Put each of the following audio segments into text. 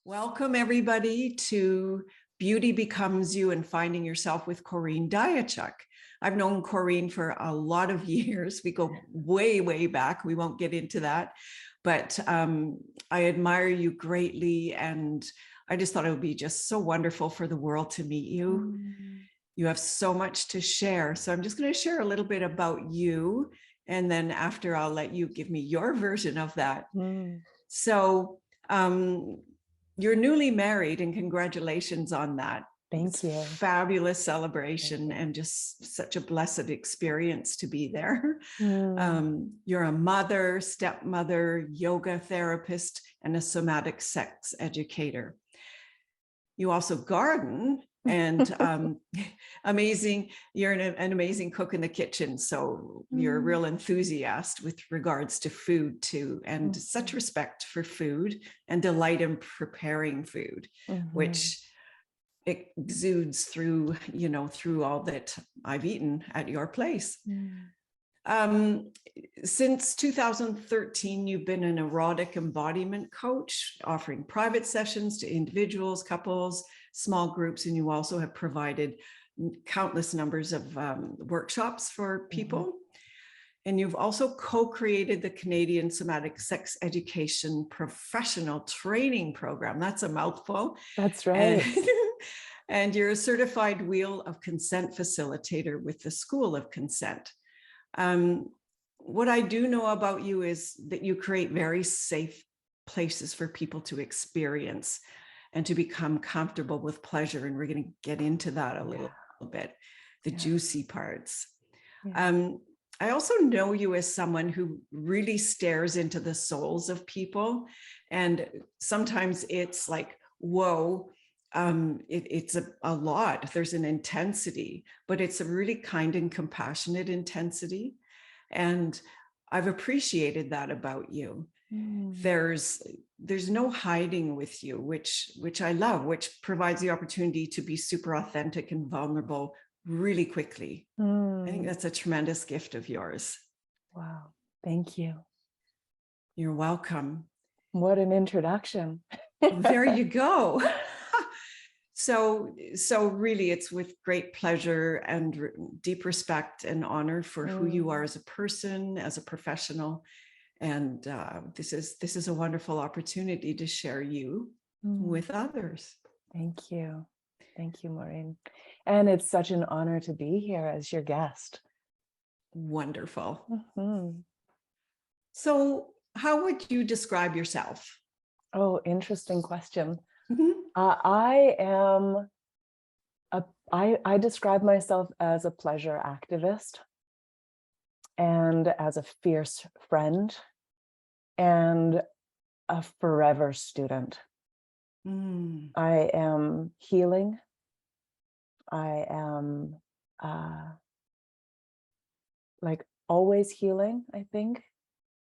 Welcome, everybody, to Beauty Becomes You and Finding Yourself with Corinne Diachuk. I've known Corinne for a lot of years. We go way, way back. We won't get into that. But I admire you greatly. And I just thought it would be just so wonderful for the world to meet you. You have so much to share. So I'm just going to share a little bit about you. And then after, I'll let you give me your version of that. So you're newly married, and congratulations on that. Thank you. Fabulous celebration and just such a blessed experience to be there. You're a mother, stepmother, yoga therapist, and a somatic sex educator. You also garden and amazing. You're an amazing cook in the kitchen. So you're a real enthusiast with regards to food too, and such respect for food and delight in preparing food, which it exudes through, through all that I've eaten at your place. Since 2013, you've been an erotic embodiment coach, offering private sessions to individuals, couples, small groups, and you also have provided countless numbers of workshops for people. And you've also co-created the Canadian Somatic Sex Education Professional Training Program. That's a mouthful. That's right. And you're a certified Wheel of Consent facilitator with the School of Consent. What I do know about you is that you create very safe places for people to experience and to become comfortable with pleasure. And we're going to get into that a little bit, the juicy parts. I also know you as someone who really stares into the souls of people. And sometimes it's like, whoa, it's a lot. There's an intensity, but it's a really kind and compassionate intensity. And I've appreciated that about you. There's no hiding with you, which I love, which provides the opportunity to be super authentic and vulnerable really quickly. I think that's a tremendous gift of yours. Wow. Thank you. You're welcome. What an introduction. There you go. So really, it's with great pleasure and deep respect and honor for who you are as a person, as a professional. And this is a wonderful opportunity to share you with others. Thank you. Thank you, Maureen. And it's such an honor to be here as your guest. Wonderful. So how would you describe yourself? Oh, interesting question. I describe myself as a pleasure activist and as a fierce friend and a forever student. I am healing. I am like always healing, I think,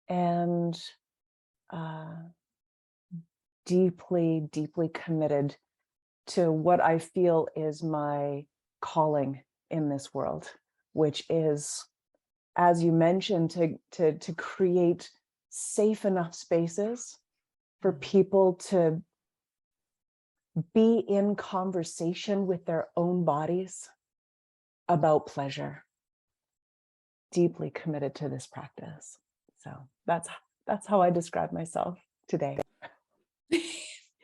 and deeply, deeply committed to what I feel is my calling in this world, which is, as you mentioned, to create safe enough spaces for people to be in conversation with their own bodies about pleasure. Deeply committed to this practice. So that's how I describe myself today.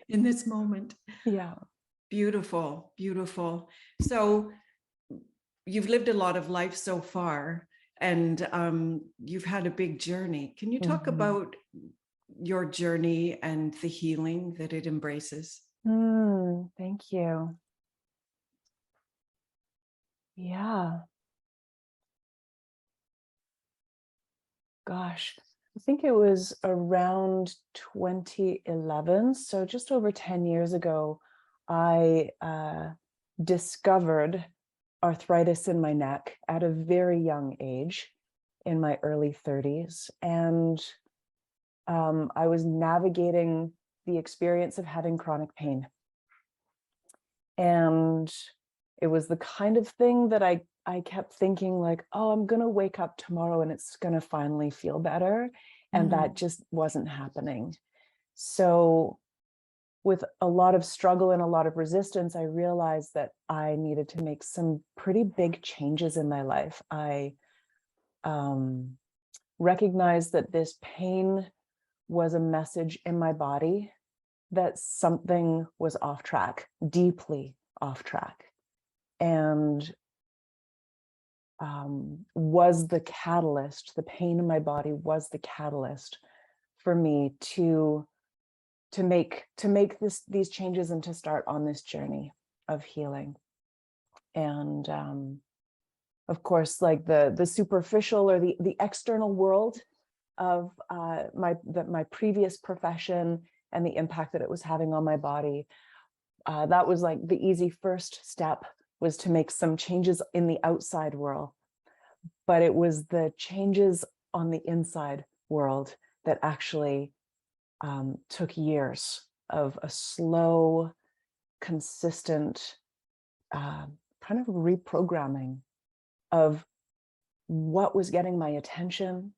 In this moment. Yeah. Beautiful, beautiful. So you've lived a lot of life so far, and you've had a big journey. Can you talk about your journey and the healing that it embraces? Thank you. Yeah. Gosh, I think it was around 2011. So just over 10 years ago, I discovered arthritis in my neck at a very young age, in my early 30s. And I was navigating the experience of having chronic pain. And it was the kind of thing that I kept thinking like, oh, I'm going to wake up tomorrow and it's going to finally feel better. And that just wasn't happening. So with a lot of struggle and a lot of resistance, I realized that I needed to make some pretty big changes in my life. I recognized that this pain was a message in my body that something was off track, deeply off track, and was the catalyst. The pain in my body was the catalyst for me to make these changes and to start on this journey of healing. And of course, like the superficial or the external world of my previous profession and the impact that it was having on my body, that was like the easy first step, was to make some changes in the outside world. But it was the changes on the inside world that actually took years of a slow, consistent kind of reprogramming of what was getting my attention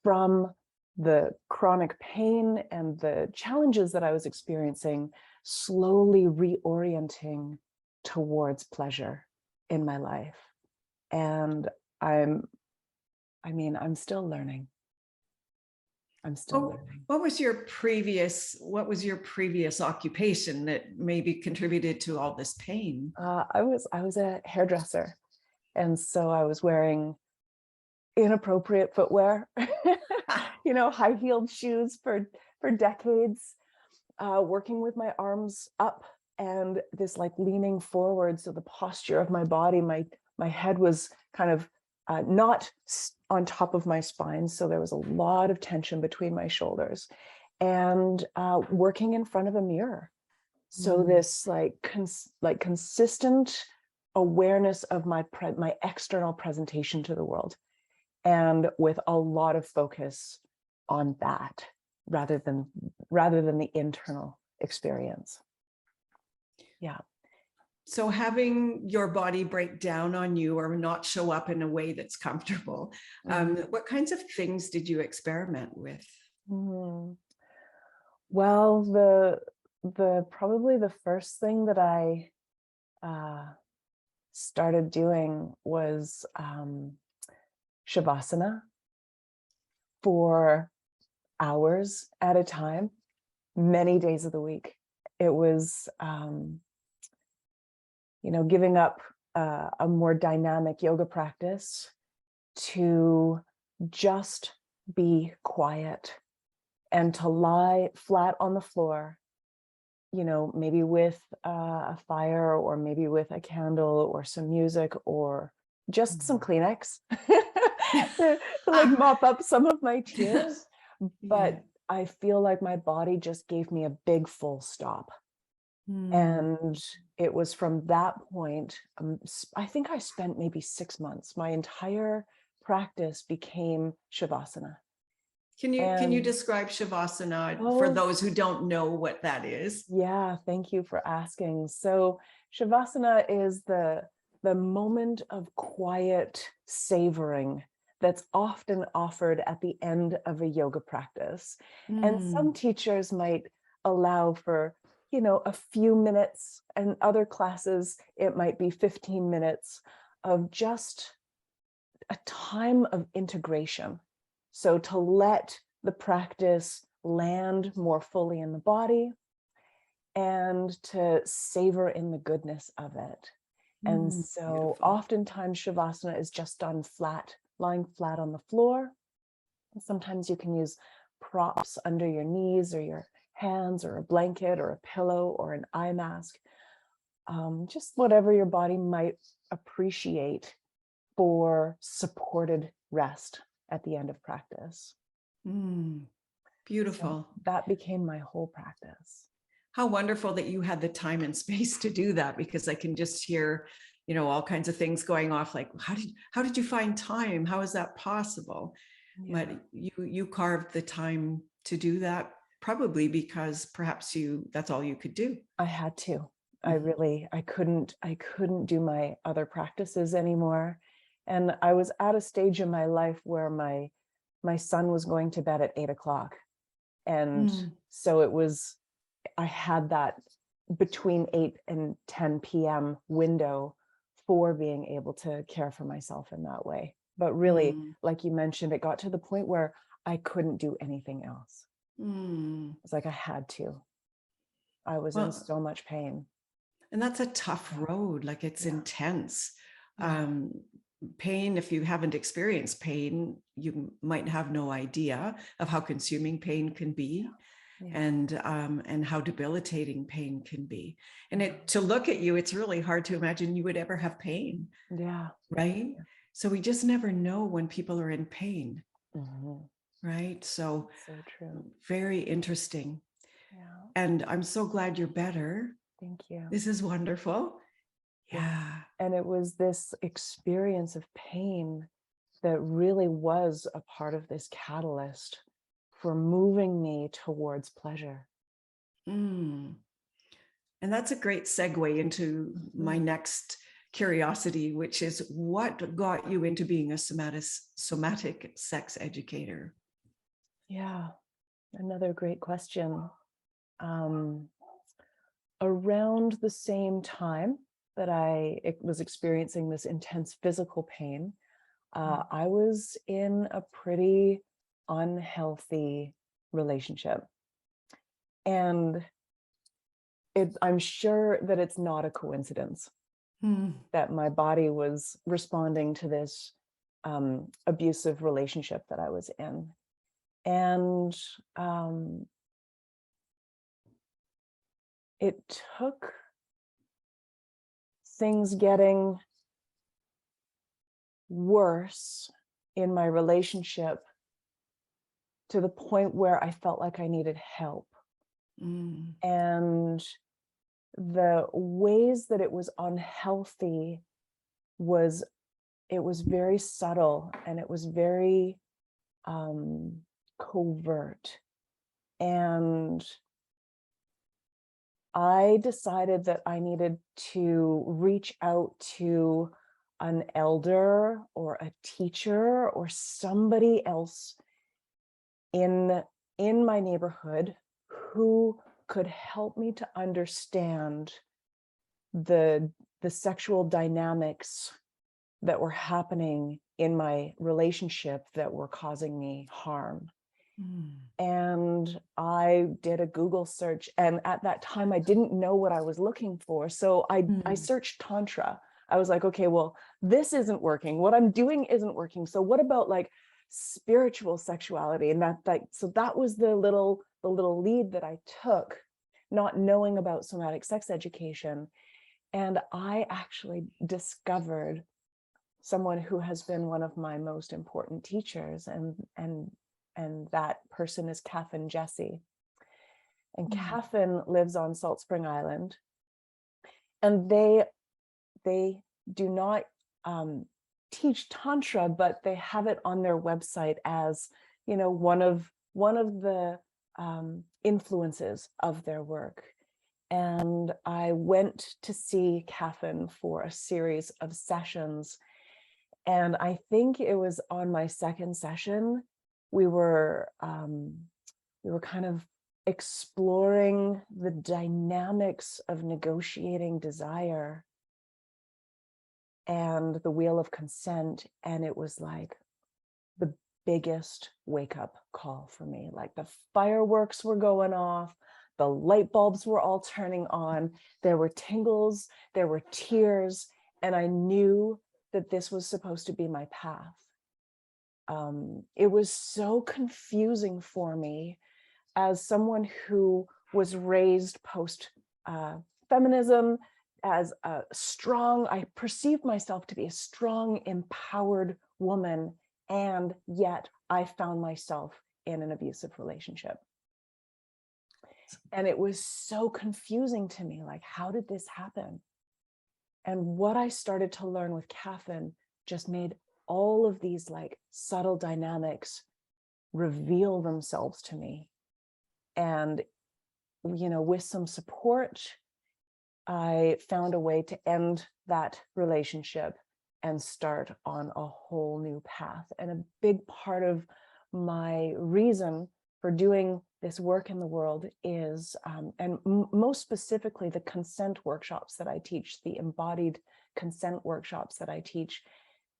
from the chronic pain and the challenges that I was experiencing, slowly reorienting towards pleasure in my life. And I'm still learning. I'm still learning. What was your previous occupation that maybe contributed to all this pain? I was a hairdresser. And so I was wearing inappropriate footwear, high-heeled shoes for decades, working with my arms up and this like leaning forward. So the posture of my body, my head was kind of not on top of my spine. So there was a lot of tension between my shoulders, and working in front of a mirror. So this like consistent awareness of my external presentation to the world, and with a lot of focus on that rather than the internal experience. Yeah. So having your body break down on you or not show up in a way that's comfortable, what kinds of things did you experiment with? Well, the probably the first thing that I started doing was Shavasana for hours at a time, many days of the week. It was, giving up a more dynamic yoga practice to just be quiet and to lie flat on the floor, maybe with a fire, or maybe with a candle or some music, or just some Kleenex to like mop up some of my tears. But I feel like my body just gave me a big full stop. And it was from that point, I think I spent maybe 6 months. My entire practice became Shavasana. Can you describe Shavasana for those who don't know what that is? Yeah, thank you for asking. So Shavasana is the moment of quiet savoring that's often offered at the end of a yoga practice. And some teachers might allow for, a few minutes, and other classes, it might be 15 minutes of just a time of integration. So to let the practice land more fully in the body and to savor in the goodness of it. And so beautiful. Oftentimes Shavasana is just done flat, lying flat on the floor. And sometimes you can use props under your knees or your hands, or a blanket or a pillow or an eye mask, just whatever your body might appreciate for supported rest at the end of practice. Beautiful. So that became my whole practice. How wonderful that you had the time and space to do that, because I can just hear, all kinds of things going off, like, how did you find time? How is that possible? Yeah. But you carved the time to do that, probably because perhaps that's all you could do. I had to. I couldn't do my other practices anymore. And I was at a stage in my life where my son was going to bed at 8 o'clock. And so it was I had that between 8 and 10 p.m. window for being able to care for myself in that way. But really, Mm. like you mentioned, it got to the point where I couldn't do anything else. Mm. It's like I had to. I was in Well, so much pain. and that's a tough road. Like, it's Yeah. intense. Yeah. Pain, if you haven't experienced pain, you might have no idea of how consuming pain can be. Yeah. And how debilitating pain can be. And to look at you, it's really hard to imagine you would ever have pain. Yeah. Right. Yeah. So we just never know when people are in pain. Mm-hmm. Right. So So true. very interesting. Yeah. And I'm so glad you're better. Thank you. This is wonderful. Yeah. And it was this experience of pain that really was a part of this catalyst for moving me towards pleasure. Mm. And that's a great segue into my next curiosity, which is what got you into being a somatic sex educator? Yeah, another great question. Around the same time that I was experiencing this intense physical pain, I was in a pretty unhealthy relationship. And I'm sure that it's not a coincidence that my body was responding to this abusive relationship that I was in. And it took things getting worse in my relationship to the point where I felt like I needed help. And the ways that it was unhealthy was, it was very subtle and it was very covert. And I decided that I needed to reach out to an elder or a teacher or somebody else in my neighborhood who could help me to understand the sexual dynamics that were happening in my relationship that were causing me harm. And I did a Google search, and at that time I didn't know what I was looking for. So I searched Tantra. I was like, okay, well, this isn't working. What I'm doing isn't working. So what about like spiritual sexuality? And so that was the little lead that I took, not knowing about somatic sex education. And I actually discovered someone who has been one of my most important teachers, and that person is Corinne Diachuk. And Corinne lives on Salt Spring Island, and they do not teach Tantra, but they have it on their website as, you know, one of the influences of their work. And I went to see Corinne for a series of sessions. And I think it was on my second session, we were kind of exploring the dynamics of negotiating desire and the wheel of consent. And it was like the biggest wake-up call for me. Like the fireworks were going off, the light bulbs were all turning on, there were tingles, there were tears, and I knew that this was supposed to be my path. It was so confusing for me as someone who was raised post feminism, as a strong, I perceived myself to be a strong, empowered woman, and yet I found myself in an abusive relationship. And it was so confusing to me, like, how did this happen? And what I started to learn with Corinne just made all of these like subtle dynamics reveal themselves to me. And, you know, with some support, I found a way to end that relationship and start on a whole new path. And a big part of my reason for doing this work in the world is, and most specifically, the consent workshops that I teach, the embodied consent workshops that I teach,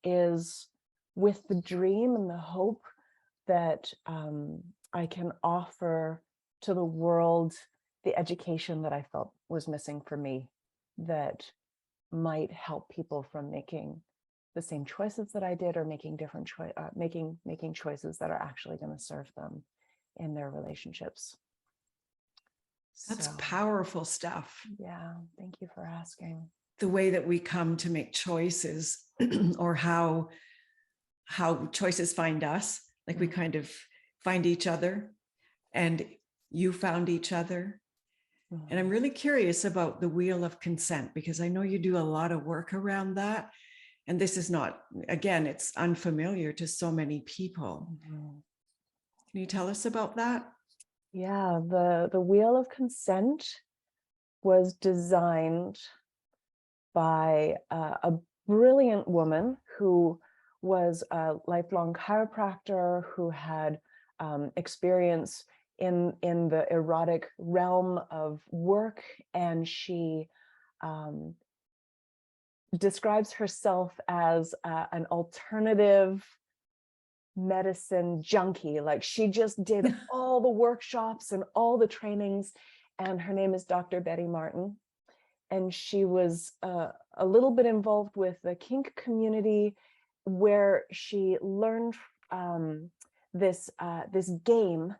is with the dream and the hope that I can offer to the world the education that I felt was missing for me, that might help people from making the same choices that I did, or making different making choices that are actually going to serve them in their relationships. That's So, powerful stuff. yeah, thank you for asking. The way that we come to make choices or how choices find us, like we kind of find each other, and you found each other. And I'm really curious about the wheel of consent, because I know you do a lot of work around that. And this is not, again, it's unfamiliar to so many people. Can you tell us about that? Yeah, the wheel of consent was designed by a brilliant woman who was a lifelong chiropractor, who had experience in the erotic realm of work, and she describes herself as an alternative medicine junkie. Like, she just did all the workshops and all the trainings, and her name is Dr. Betty Martin. And she was a little bit involved with the kink community, where she learned this game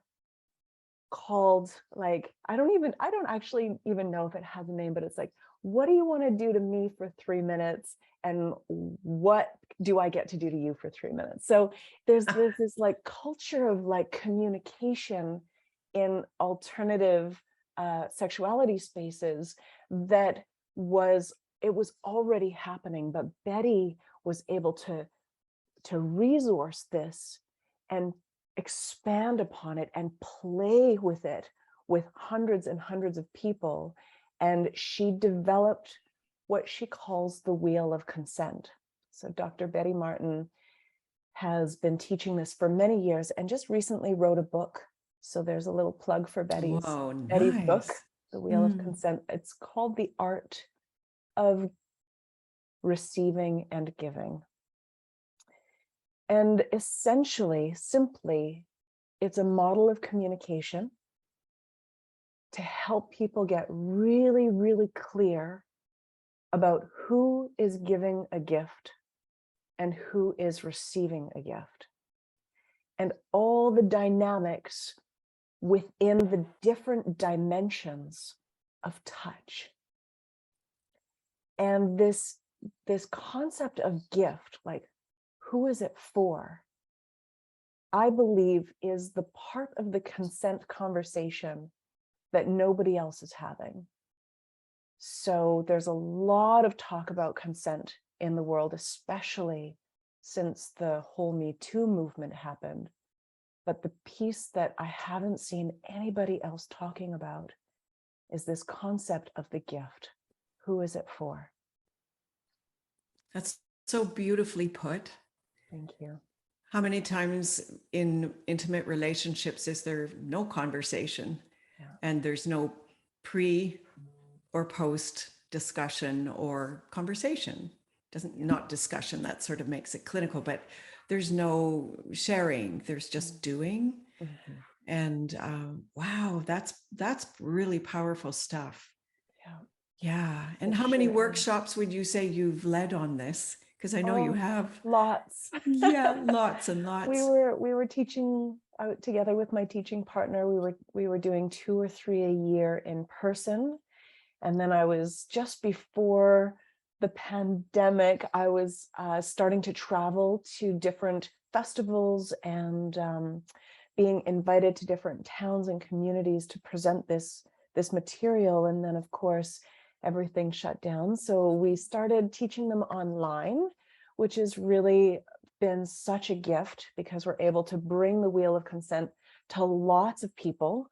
called, like, I don't actually even know if it has a name, but it's like, what do you want to do to me for 3 minutes, and what do I get to do to you for 3 minutes? So there's this like culture of like communication in alternative sexuality spaces that was already happening, but Betty was able to resource this and expand upon it and play with it with hundreds and hundreds of people. And she developed what she calls the wheel of consent. So Dr. Betty Martin has been teaching this for many years, and just recently wrote a book. So there's a little plug for Betty's book, The Wheel of Consent. It's called The Art of Receiving and Giving. And essentially, simply, it's a model of communication to help people get really, really clear about who is giving a gift and who is receiving a gift, and all the dynamics within the different dimensions of touch. And this concept of gift, like, who is it for, I believe is the part of the consent conversation that nobody else is having. So there's a lot of talk about consent in the world, especially since the whole Me Too movement happened. But the piece that I haven't seen anybody else talking about is this concept of the gift. Who is it for? That's so beautifully put. Thank you. How many times in intimate relationships is there no conversation? Yeah. And there's no pre or post discussion or conversation? Not discussion, that sort of makes it clinical, but there's no sharing, there's just doing. And wow, that's really powerful stuff. Yeah. And how many workshops would you say you've led on this? Because I know you have lots. Yeah, lots and lots. We were teaching out together with my teaching partner. We were doing 2 or 3 a year in person. And then I was, just before the pandemic, I was starting to travel to different festivals and being invited to different towns and communities to present this material. And then, of course, everything shut down. So we started teaching them online, which has really been such a gift, because we're able to bring the wheel of consent to lots of people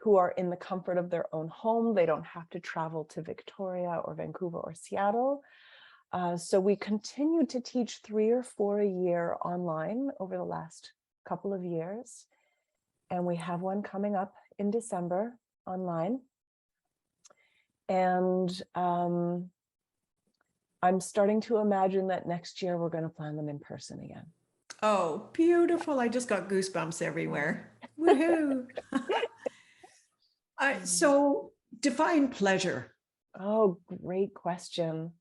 who are in the comfort of their own home. They don't have to travel to Victoria or Vancouver or Seattle. So we continued to teach 3 or 4 a year online over the last couple of years. and we have one coming up in December online. And I'm starting to imagine that next year we're going to plan them in person again. Oh, beautiful. I just got goosebumps everywhere. Woohoo. So define pleasure. Oh, great question.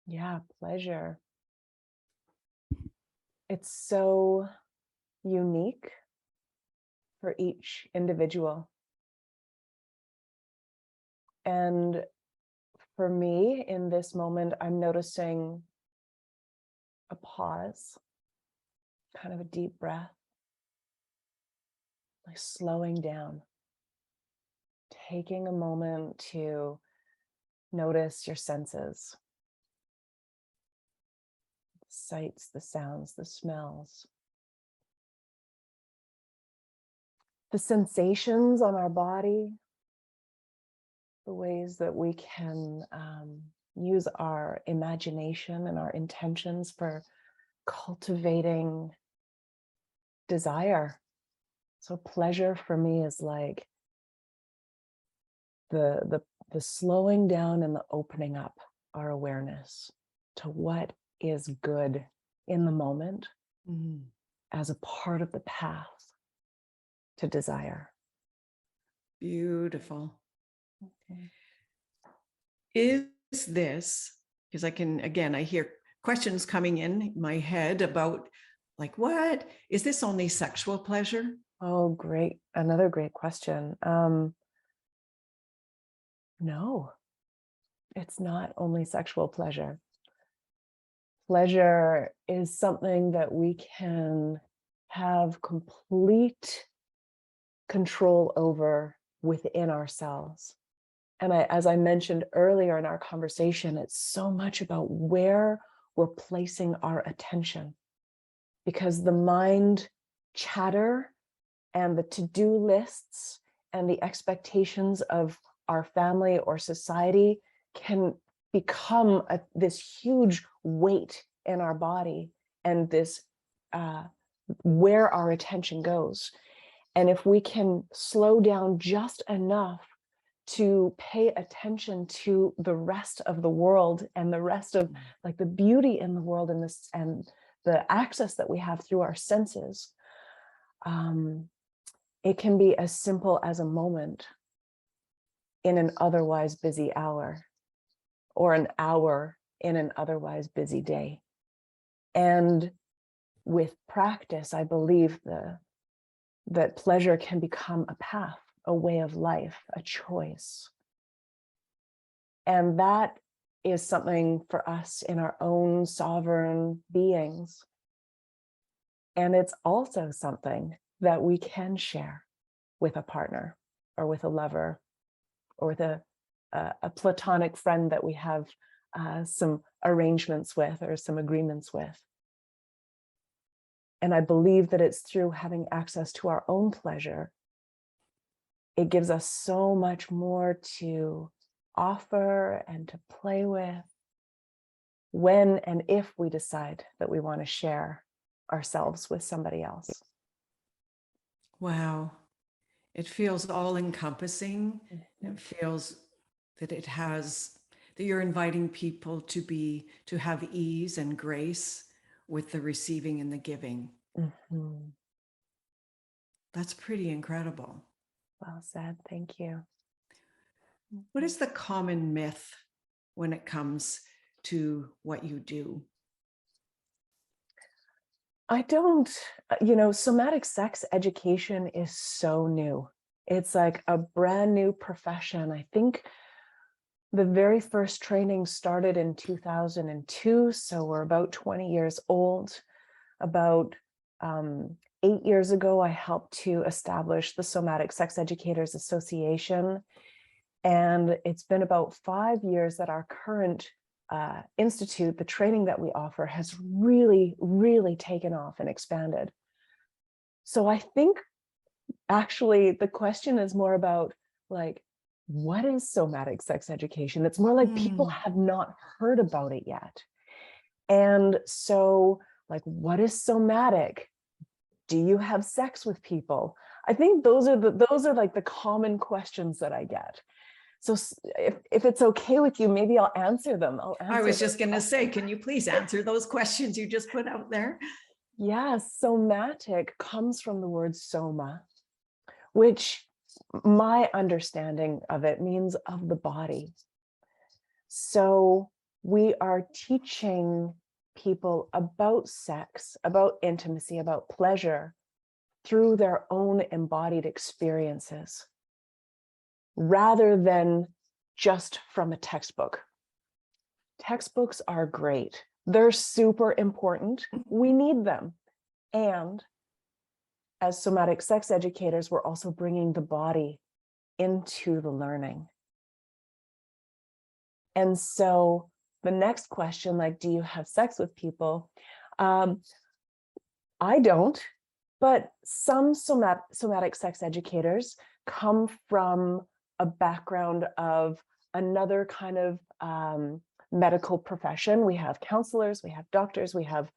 Yeah, pleasure. It's so unique for each individual. And for me, in this moment, I'm noticing a pause, kind of a deep breath, like slowing down, taking a moment to notice your senses, the sights, the sounds, the smells, the sensations on our body, the ways that we can use our imagination and our intentions for cultivating desire. So pleasure for me is like the slowing down and the opening up our awareness to what is good in the moment as a part of the path to desire. Beautiful. Okay. Is this, because I hear questions coming in my head about like, what is this only sexual pleasure? Oh, great. Another great question. No, it's not only sexual pleasure. Pleasure is something that we can have complete control over within ourselves. And as I mentioned earlier in our conversation, it's so much about where we're placing our attention, because the mind chatter and the to-do lists and the expectations of our family or society can become this huge weight in our body, and this where our attention goes. And if we can slow down just enough to pay attention to the rest of the world and the rest of like the beauty in the world and this and the access that we have through our senses, it can be as simple as a moment in an otherwise busy hour, or an hour in an otherwise busy day. And with practice, I believe that pleasure can become a path, a way of life, a choice. And that is something for us in our own sovereign beings. And it's also something that we can share with a partner or with a lover or with a platonic friend that we have some arrangements with or some agreements with. And I believe that it's through having access to our own pleasure, it gives us so much more to offer and to play with when and if we decide that we want to share ourselves with somebody else. Wow. It feels all encompassing. It feels that that you're inviting people to have ease and grace with the receiving and the giving. That's pretty incredible. Well said. Thank you. What is the common myth when it comes to what you do? I don't, somatic sex education is so new. It's like a brand new profession. I think the very first training started in 2002. So we're about 20 years old. About 8 years ago, I helped to establish the Somatic Sex Educators Association. And it's been about 5 years that our current institute, the training that we offer, has really, really taken off and expanded. So I think actually the question is more about like, what is somatic sex education? It's more like people have not heard about it yet. And so, like, what is somatic? Do you have sex with people? I think those are like the common questions that I get. So if it's okay with you, maybe I'll answer them. I was just going to say, can you please answer those questions you just put out there? Yeah, somatic comes from the word soma, which my understanding of it means of the body. So we are teaching people about sex, about intimacy, about pleasure through their own embodied experiences, rather than just from a textbook. Textbooks are great. They're super important. We need them. And as somatic sex educators, we're also bringing the body into the learning. And so the next question, like, do you have sex with people? I don't, but some somatic sex educators come from a background of another kind of medical profession. We have counselors, we have doctors, we have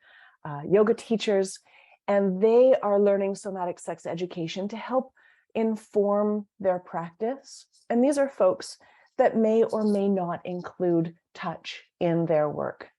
yoga teachers, and they are learning somatic sex education to help inform their practice. And these are folks that may or may not include touch in their work.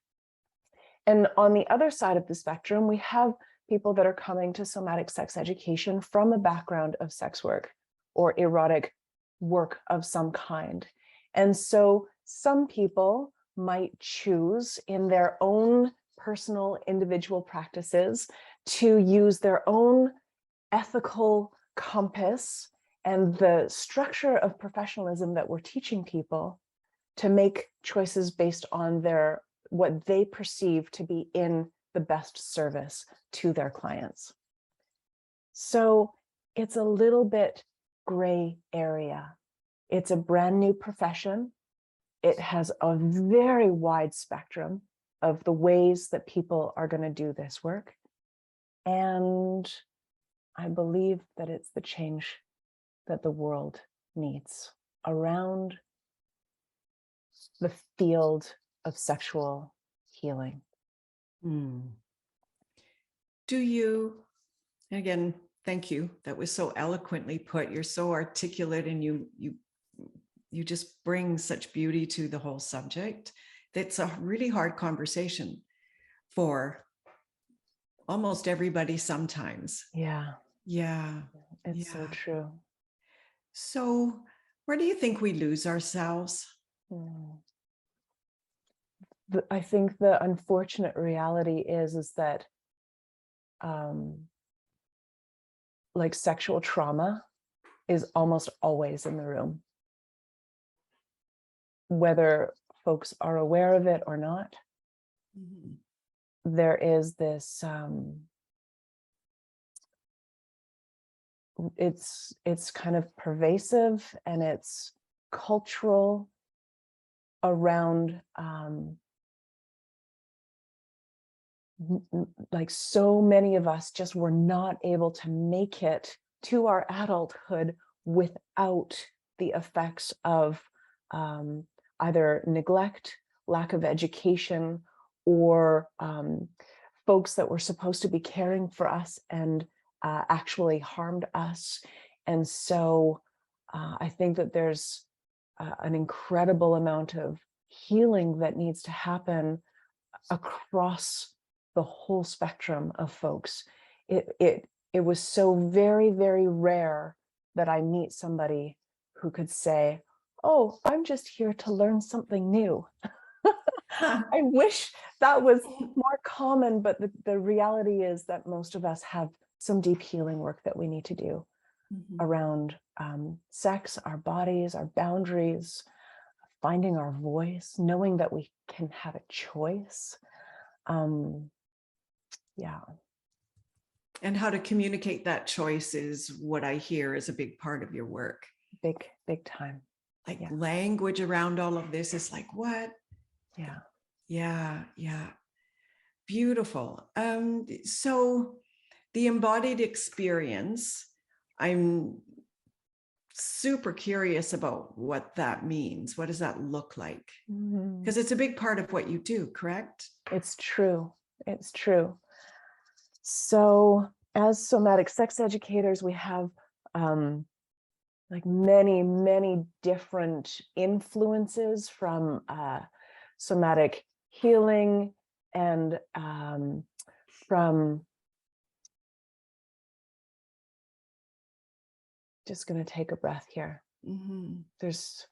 And on the other side of the spectrum, we have people that are coming to somatic sex education from a background of sex work or erotic work of some kind. And so some people might choose in their own personal individual practices to use their own ethical compass and the structure of professionalism that we're teaching people to make choices based on what they perceive to be in the best service to their clients. So it's a little bit gray area. It's a brand new profession. It has a very wide spectrum of the ways that people are going to do this work. And I believe that it's the change that the world needs around the field of sexual healing. Do you, again, thank you. That was so eloquently put. You're so articulate, and you just bring such beauty to the whole subject. That's a really hard conversation for almost everybody sometimes. Yeah. Yeah. It's so true. So where do you think we lose ourselves? I think the unfortunate reality is that like sexual trauma is almost always in the room, whether folks are aware of it or not. There is this it's kind of pervasive, and it's cultural around like so many of us just were not able to make it to our adulthood without the effects of either neglect, lack of education, or folks that were supposed to be caring for us and actually harmed us. And so I think that there's an incredible amount of healing that needs to happen across the whole spectrum of folks. It was so very, very rare that I meet somebody who could say, oh, I'm just here to learn something new. I wish that was more common, but the reality is that most of us have some deep healing work that we need to do around sex, our bodies, our boundaries, finding our voice, knowing that we can have a choice. Yeah. And how to communicate that choice is what I hear is a big part of your work. Big time. Like language around all of this is like, what? Yeah. Beautiful. So the embodied experience, I'm super curious about what that means. What does that look like? Mhm. Because it's a big part of what you do, correct? It's true. It's true. So as somatic sex educators, we have like many, many different influences from somatic healing and from, just going to take a breath here. Mm-hmm. There's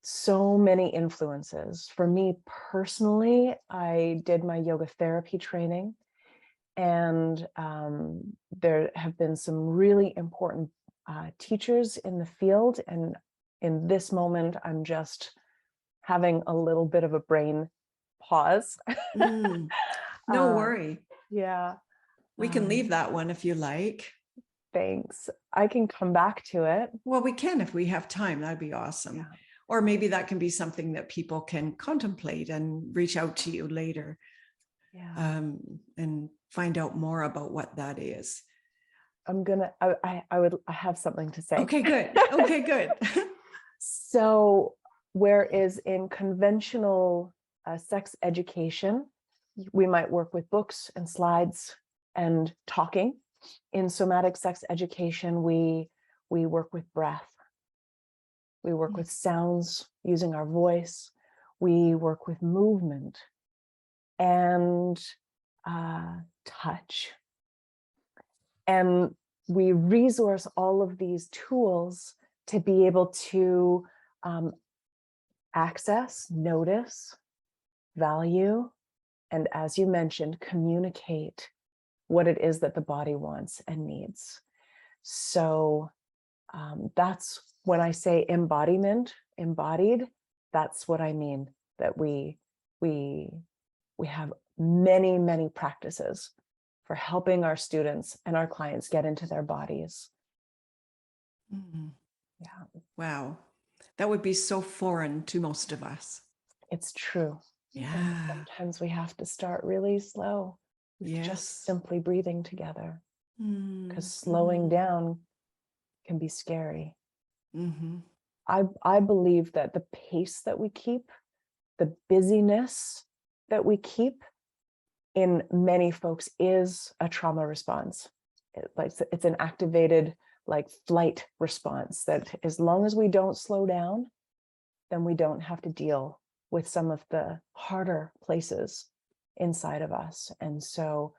so many influences. For me personally, I did my yoga therapy training, and there have been some really important teachers in the field. And in this moment, I'm just having a little bit of a brain pause. Mm. No worry. Yeah. We can leave that one if you like. Thanks. I can come back to it. Well, we can if we have time. That'd be awesome. Yeah. Or maybe that can be something that people can contemplate and reach out to you later, and find out more about what that is. I have something to say. Okay, good. Okay, good. So whereas in conventional sex education, we might work with books and slides and talking. In somatic sex education, we work with breath. We work with sounds using our voice. We work with movement and touch. And we resource all of these tools to be able to access, notice, value, and as you mentioned, communicate what it is that the body wants and needs. So that's when I say embodiment, embodied, that's what I mean, that we have many, many practices for helping our students and our clients get into their bodies. Mm-hmm. Yeah. Wow. That would be so foreign to most of us. It's true. Yeah. And sometimes we have to start really slow. Yes. Just simply breathing together. Because Mm-hmm. slowing down can be scary. Mm-hmm. I believe that the pace that we keep, the busyness that we keep in many folks is a trauma response. It's an activated like flight response that as long as we don't slow down, then we don't have to deal with some of the harder places inside of us. And so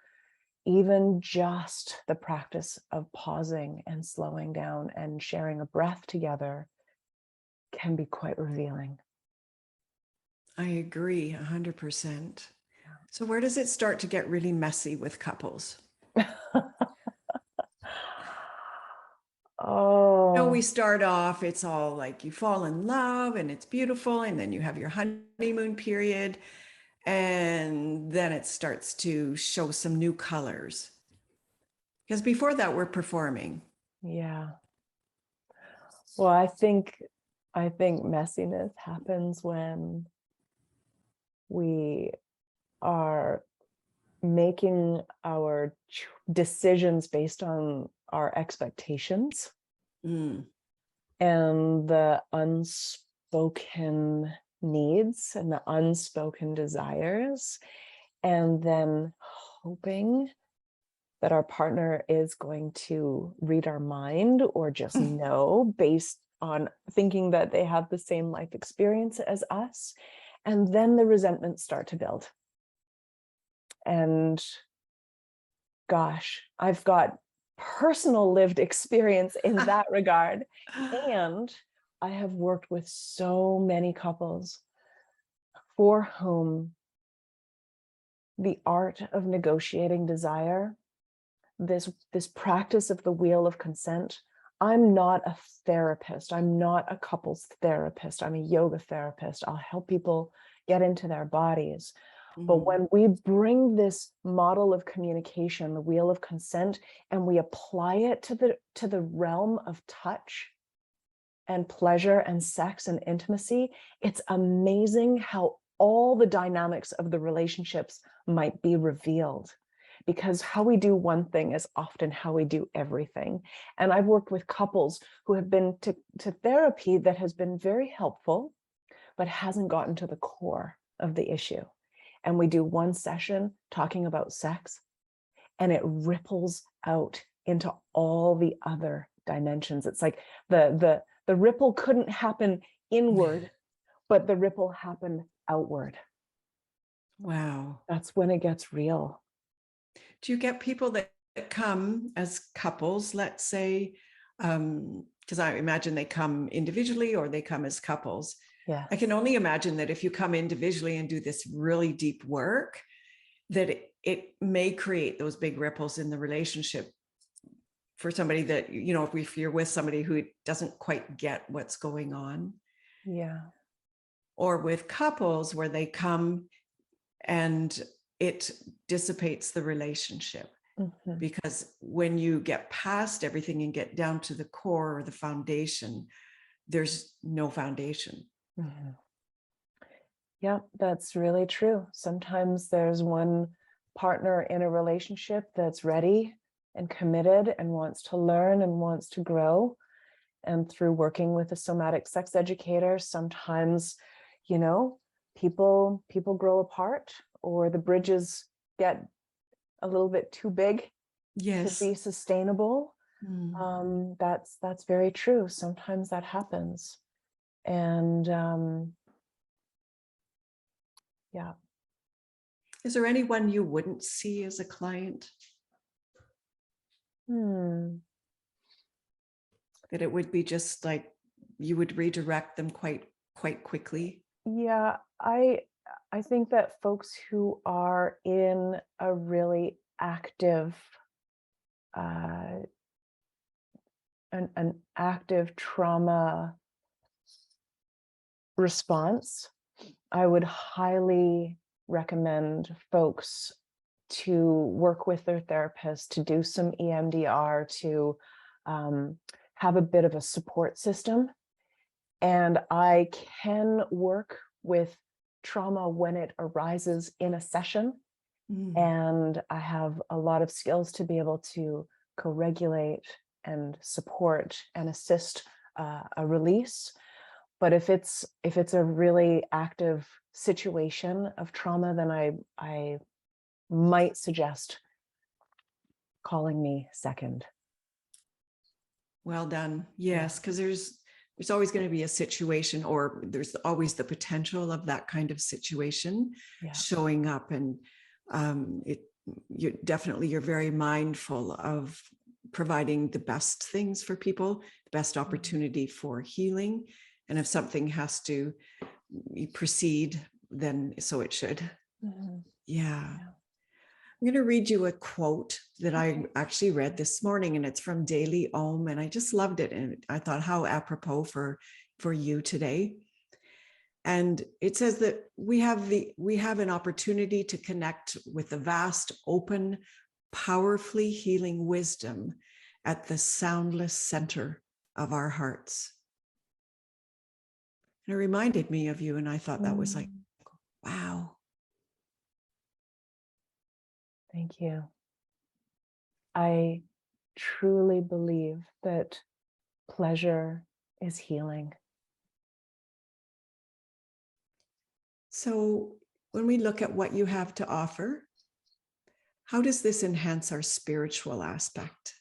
even just the practice of pausing and slowing down and sharing a breath together can be quite revealing. I agree 100%. So where does it start to get really messy with couples? Oh, No, we start off, it's all like you fall in love and it's beautiful, and then you have your honeymoon period, and then it starts to show some new colors. Because before that, we're performing. yeah. Well, I think messiness happens when we are making our decisions based on our expectations Mm. and the unspoken needs and the unspoken desires, and then hoping that our partner is going to read our mind or just know based on thinking that they have the same life experience as us. And then the resentments start to build. And gosh, I've got personal lived experience in that regard. And I have worked with so many couples for whom the art of negotiating desire, this practice of the wheel of consent. I'm not a therapist. I'm not a couples therapist. I'm a yoga therapist. I'll help people get into their bodies. But when we bring this model of communication, the wheel of consent, and we apply it to the realm of touch and pleasure and sex and intimacy, it's amazing how all the dynamics of the relationships might be revealed. because how we do one thing is often how we do everything. And I've worked with couples who have been to therapy that has been very helpful, but hasn't gotten to the core of the issue. And we do one session talking about sex, and it ripples out into all the other dimensions. It's like the ripple couldn't happen inward, but the ripple happened outward. Wow. That's when it gets real. Do you get people that come as couples, let's say, because I imagine they come individually or they come as couples. Yeah. I can only imagine that if you come individually and do this really deep work, that it may create those big ripples in the relationship for somebody that, you know, if you're with somebody who doesn't quite get what's going on. Yeah. Or with couples where they come and it dissipates the relationship. Mm-hmm. Because when you get past everything and get down to the core or the foundation, there's no foundation. Mm-hmm. Yeah, that's really true. Sometimes there's one partner in a relationship that's ready and committed and wants to learn and wants to grow. And through working with a somatic sex educator, sometimes, you know, people grow apart, or the bridges get a little bit too big to be sustainable. That's very true. Sometimes that happens. And yeah. Is there anyone you wouldn't see as a client? That it would be just like you would redirect them quite quickly? Yeah, I think that folks who are in a really active an active trauma response, I would highly recommend folks to work with their therapist, to do some EMDR, to have a bit of a support system. And I can work with trauma when it arises in a session. And I have a lot of skills to be able to co-regulate and support and assist a release. But if it's a really active situation of trauma, then I might suggest calling me second. Well done. Yes, because there's always going to be a situation, or there's always the potential of that kind of situation showing up. And you're very mindful of providing the best things for people, the best opportunity for healing. And if something has to proceed, then so it should. Yeah. I'm going to read you a quote that I actually read this morning, and it's from Daily Om, and I just loved it. And I thought, how apropos for you today. And it says that we have an opportunity to connect with the vast, open, powerfully healing wisdom at the soundless center of our hearts. And it reminded me of you, and I thought that was like, wow. Thank you. I truly believe that pleasure is healing. So when we look at what you have to offer, how does this enhance our spiritual aspect?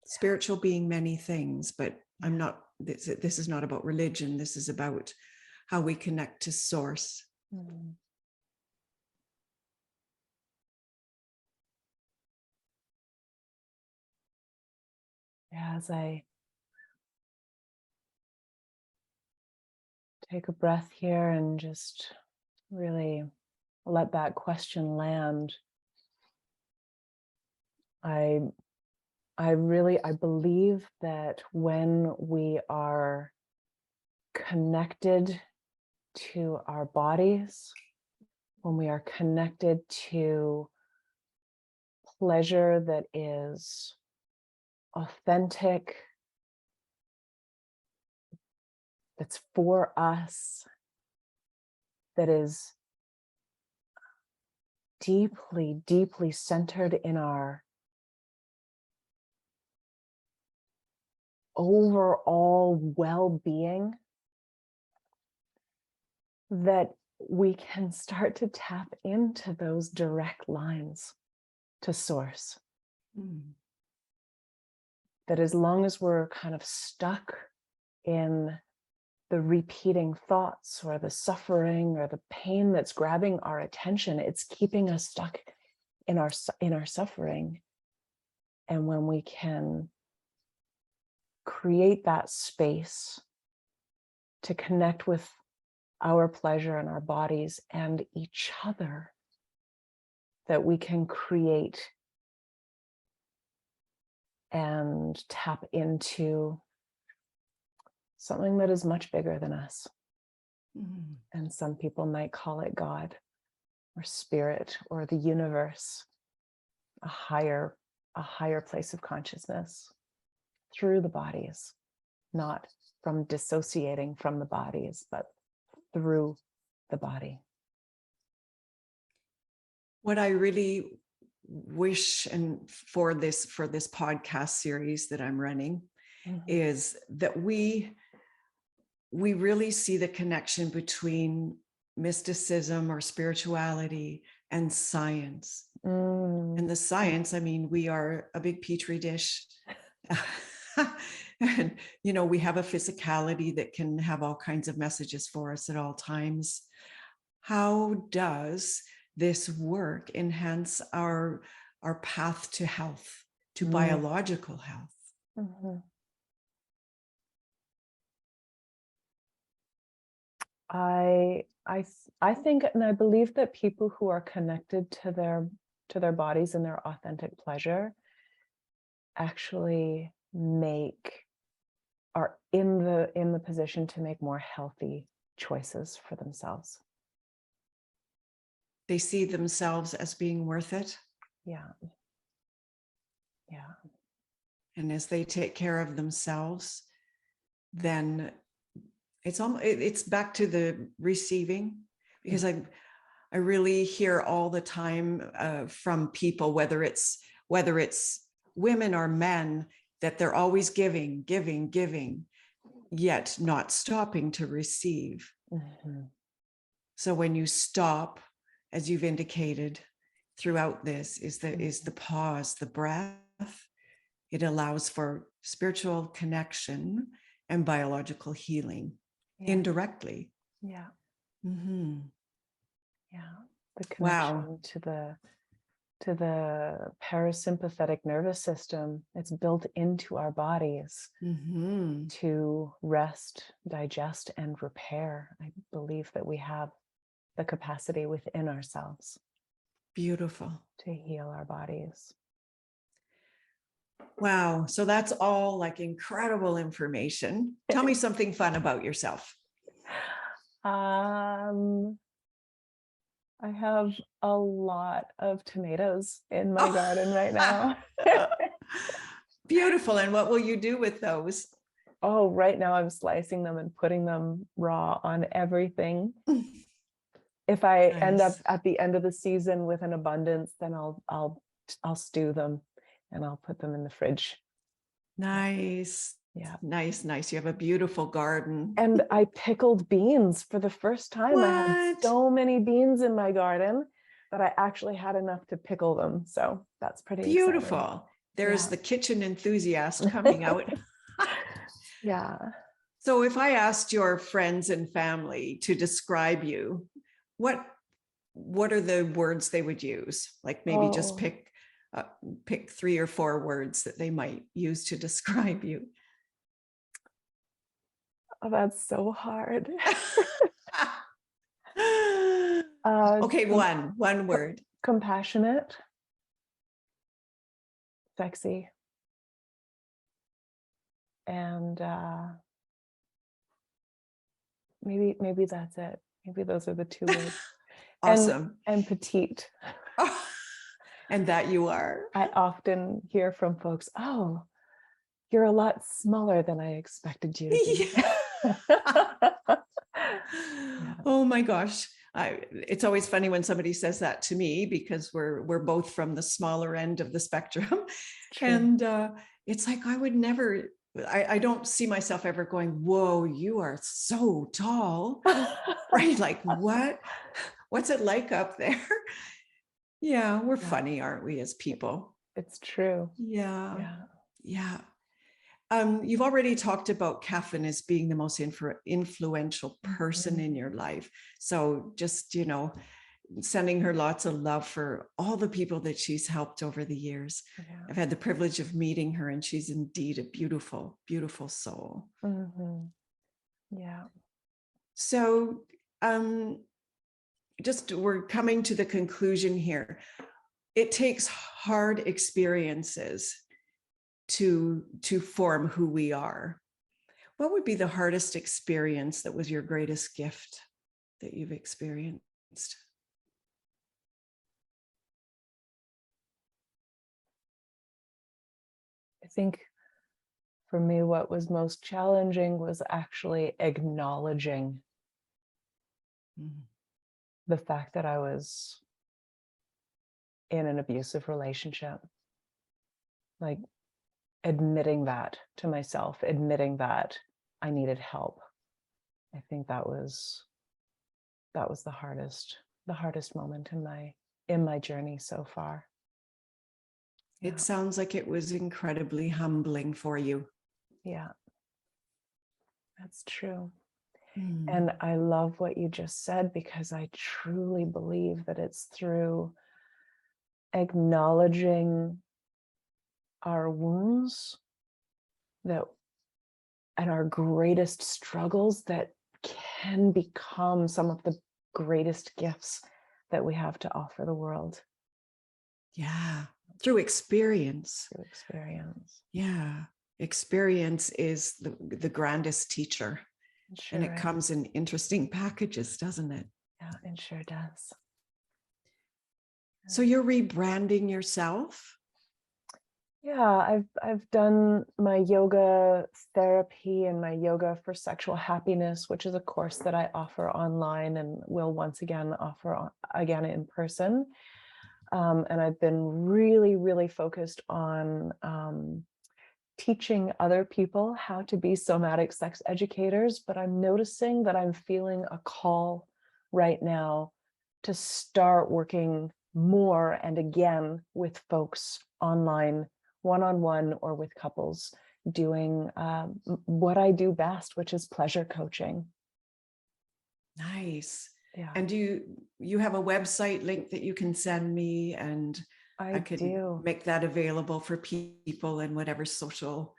Spiritual being many things, but this is not about religion. This is about how we connect to source. As I take a breath here and just really let that question land, I believe that when we are connected to our bodies, when we are connected to pleasure that is authentic, that's for us, that is deeply, deeply centered in our overall well-being, that we can start to tap into those direct lines to source. Mm. That as long as we're kind of stuck in the repeating thoughts or the suffering or the pain that's grabbing our attention, it's keeping us stuck in our suffering. And when we can create that space to connect with our pleasure and our bodies and each other, that we can create and tap into something that is much bigger than us. Mm. And some people might call it God or spirit or the universe, a higher place of consciousness through the bodies, not from dissociating from the bodies, but through the body. What I really wish and for this podcast series that I'm running is that we really see the connection between mysticism or spirituality and science. And the science, I mean, we are a big petri dish. And, you know, we have a physicality that can have all kinds of messages for us at all times. How does this work enhance our path to health, to biological health? I think, and I believe that people who are connected to their bodies and their authentic pleasure actually are in the position to make more healthy choices for themselves. They see themselves as being worth it. Yeah. And as they take care of themselves, then it's back to the receiving, because I really hear all the time from people, whether it's women or men, that they're always giving, yet not stopping to receive. So when you stop, as you've indicated throughout this, is the pause, the breath. It allows for spiritual connection and biological healing indirectly. Yeah. The connection Wow. to the parasympathetic nervous system. It's built into our bodies to rest, digest, and repair. I believe that we have the capacity within ourselves. Beautiful. To heal our bodies. Wow. So that's all like incredible information. Tell me something fun about yourself. I have a lot of tomatoes in my garden right now. Beautiful. And what will you do with those? Oh, right now I'm slicing them and putting them raw on everything. If I end up at the end of the season with an abundance, then I'll stew them and I'll put them in the fridge. Nice. Yeah. Nice. You have a beautiful garden. And I pickled beans for the first time. What? I had so many beans in my garden that I actually had enough to pickle them. So that's pretty beautiful. exciting. There's the kitchen enthusiast coming out. Yeah. So if I asked your friends and family to describe you, what are the words they would use? Like maybe just pick 3 or 4 words that they might use to describe you. Oh, that's so hard. Okay, one word. Compassionate, sexy, and maybe that's it. Maybe those are the 2 words. Awesome. And petite. Oh, and that you are. I often hear from folks, oh, you're a lot smaller than I expected you to be. Yeah. Oh my gosh. It's always funny when somebody says that to me, because we're both from the smaller end of the spectrum. True. And it's like, I would never, I don't see myself ever going, whoa, you are so tall, right? Like, what's it like up there? Yeah, we're funny, aren't we, as people? It's true. Yeah. Yeah. Yeah. You've already talked about Catherine as being the most influential person in your life. So just, sending her lots of love for all the people that she's helped over the years. Yeah. I've had the privilege of meeting her, and she's indeed a beautiful, beautiful soul. Yeah. So just we're coming to the conclusion here. It takes hard experiences to form who we are. What would be the hardest experience that was your greatest gift that you've experienced? I think for me, what was most challenging was actually acknowledging the fact that I was in an abusive relationship. Like admitting that to myself, admitting that I needed help. I think that was the hardest moment in my journey so far. It sounds like it was incredibly humbling for you. Yeah, that's true. And I love what you just said, because I truly believe that it's through acknowledging our wounds that and our greatest struggles that can become some of the greatest gifts that we have to offer the world. Yeah, through experience. Through experience. Yeah, experience is the grandest teacher. Sure, and it comes in interesting packages, doesn't it? Yeah, it sure does. So you're rebranding yourself? Yeah, I've done my yoga therapy and my yoga for sexual happiness, which is a course that I offer online and will once again offer again in person. And I've been really, really focused on teaching other people how to be somatic sex educators, but I'm noticing that I'm feeling a call right now to start working more and again with folks online, one-on-one or with couples, doing what I do best, which is pleasure coaching. Nice. Yeah. And do you have a website link that you can send me, and I can do. make that available for people, and whatever social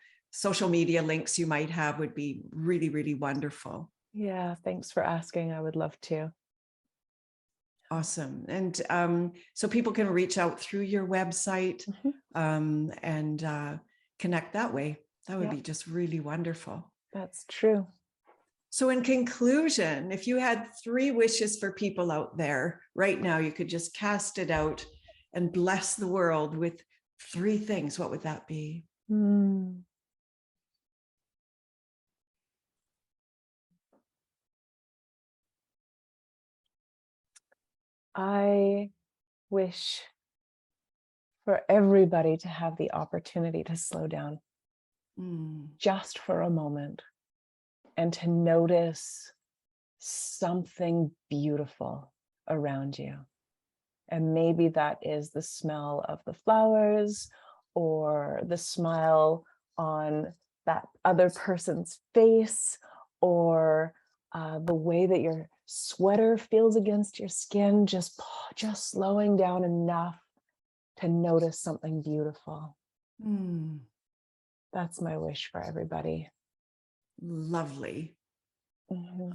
media links you might have would be really, really wonderful. Yeah, thanks for asking. I would love to. Awesome. And so people can reach out through your website and connect that way. That would be just really wonderful. That's true. So in conclusion, if you had 3 wishes for people out there right now, you could just cast it out and bless the world with 3 things, what would that be? I wish for everybody to have the opportunity to slow down just for a moment and to notice something beautiful around you. And maybe that is the smell of the flowers, or the smile on that other person's face, or the way that your sweater feels against your skin, just slowing down enough to notice something beautiful. That's my wish for everybody. Lovely.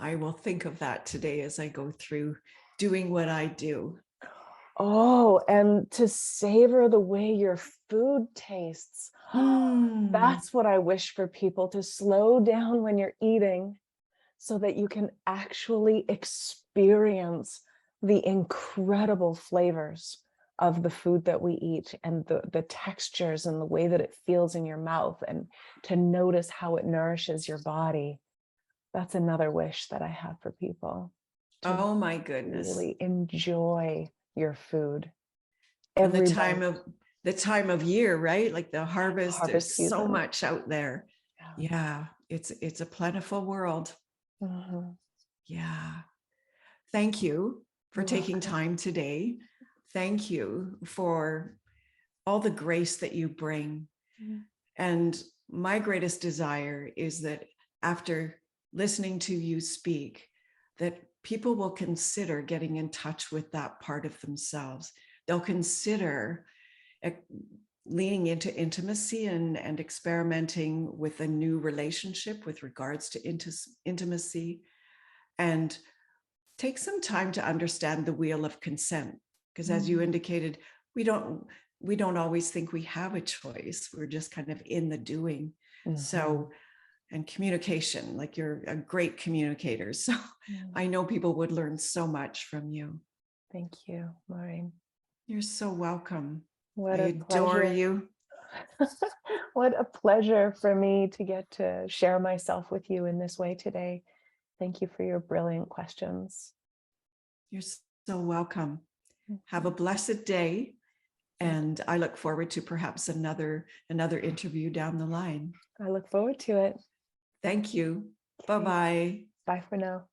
I will think of that today as I go through doing what I do. Oh, and to savor the way your food tastes. That's what I wish for people, to slow down when you're eating so that you can actually experience the incredible flavors of the food that we eat, and the textures and the way that it feels in your mouth, and to notice how it nourishes your body. That's another wish that I have for people. to Oh my goodness. really enjoy your food. And Every the time of year, right? Like the harvest, harvest there's so season. much out there. Yeah. Yeah, it's a plentiful world. Mhm. Yeah. Thank you for You're taking welcome. time today. Thank you for all the grace that you bring. Mm. And my greatest desire is that after listening to you speak, that people will consider getting in touch with that part of themselves. They'll consider leaning into intimacy and experimenting with a new relationship with regards to intimacy, and take some time to understand the wheel of consent. Because as you indicated, we don't always think we have a choice. We're just kind of in the doing. So, and communication, like you're a great communicator. So I know people would learn so much from you. Thank you, Maureen. You're so welcome. What I a adore pleasure. you. What a pleasure for me to get to share myself with you in this way today. Thank you for your brilliant questions. You're so welcome. Have a blessed day. And I look forward to perhaps another interview down the line. I look forward to it. Thank you. Bye-bye. Bye for now.